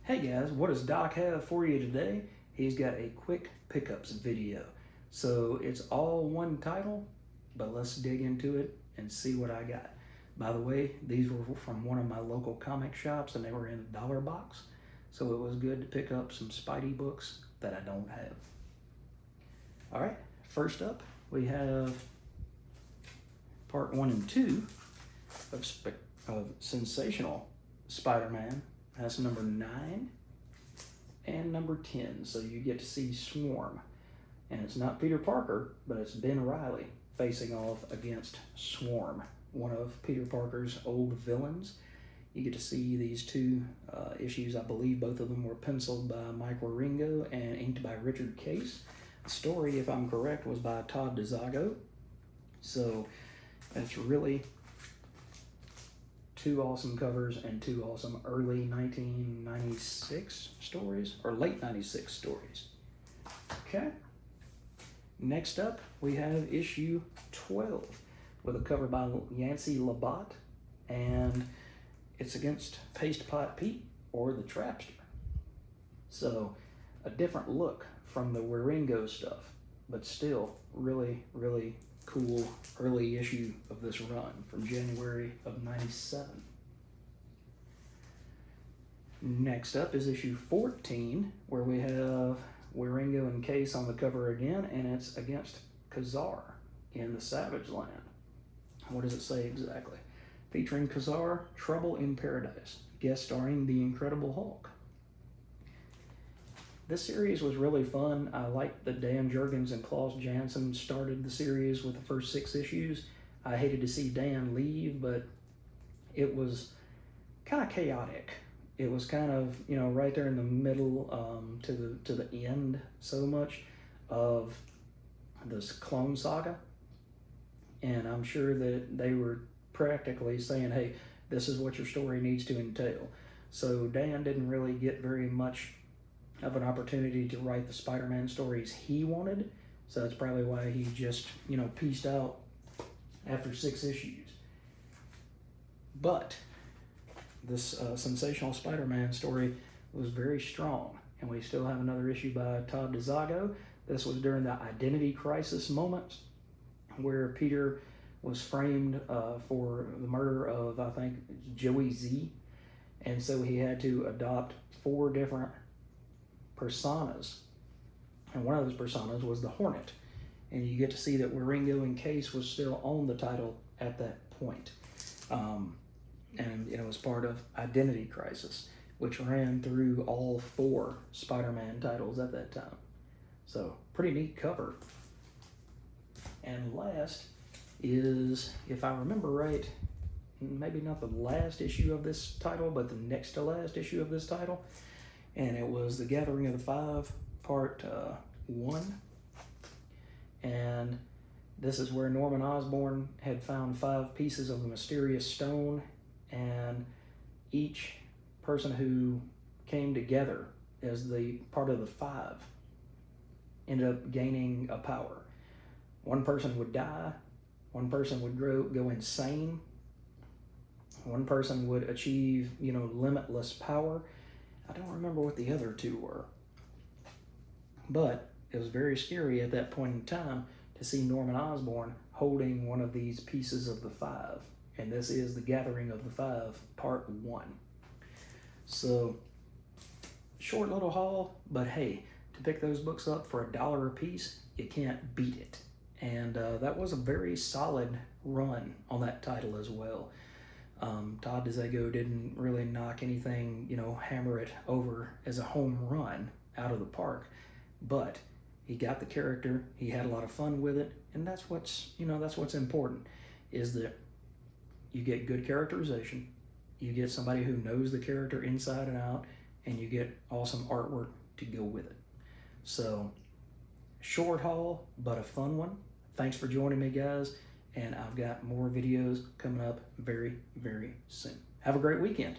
Hey guys, what does Doc have for you today? He's got a quick pickups video. So it's all one title, but let's dig into it and see what I got. By the way, these were from one of my local comic shops and they were in a dollar box. So it was good to pick up some Spidey books that I don't have. All right, first up, we have part 1 and 2 of Sensational Spider-Man. That's number 9 and number 10. So you get to see Swarm. And it's not Peter Parker, but it's Ben Reilly facing off against Swarm, one of Peter Parker's old villains. You get to see these two issues. I believe both of them were penciled by Mike Wieringo and inked by Richard Case. The story, if I'm correct, was by Todd DeZago. So that's really two awesome covers and two awesome early 1996 stories, or late 96 stories. Okay. Next up, we have issue 12 with a cover by Yancey Labatt, and it's against Paste Pot Pete or the Trapster. So a different look from the Wieringo stuff, but still really, really cool early issue of this run from January of 97. Next up is issue 14, where we have Wieringo and Case on the cover again, and it's against Kazar in the Savage Land. What does it say exactly? Featuring Kazar, Trouble in Paradise, guest starring the Incredible Hulk. This series was really fun. I liked that Dan Jurgens and Klaus Janson started the series with the first 6 issues. I hated to see Dan leave, but it was kind of chaotic. It was kind of, you know, right there in the middle to the end so much of this Clone Saga. And I'm sure that they were practically saying, hey, this is what your story needs to entail. So Dan didn't really get very much of an opportunity to write the Spider-Man stories he wanted. So that's probably why he just, you know, pieced out after 6 issues. But this Sensational Spider-Man story was very strong, and we still have another issue by Todd DeZago. This was during the identity crisis moment where Peter was framed for the murder of, I think, Joey Z, and so he had to adopt 4 different personas, and one of those personas was the Hornet, and you get to see that Wieringo and Case was still on the title at that point. And it was part of Identity Crisis, which ran through all 4 Spider-Man titles at that time. So pretty neat cover. And last is, if I remember right, maybe not the last issue of this title, but the next to last issue of this title. And it was The Gathering of the Five, part 1. And this is where Norman Osborn had found 5 pieces of the mysterious stone, and each person who came together as the part of the 5 ended up gaining a power. One person would die, one person would go insane, one person would achieve, you know, limitless power. I don't remember what the other 2 were, but it was very scary at that point in time to see Norman Osborn holding one of these pieces of the 5. And this is The Gathering of the 5, part 1. So, short little haul, but hey, to pick those books up for $1 a piece, you can't beat it. And that was a very solid run on that title as well. Todd DeZago didn't really knock anything, you know, hammer it over as a home run out of the park, but he got the character, he had a lot of fun with it, and that's what's, you know, that's what's important, is that you get good characterization, you get somebody who knows the character inside and out, and you get awesome artwork to go with it. So, short haul, but a fun one. Thanks for joining me, guys, and I've got more videos coming up very, very soon. Have a great weekend.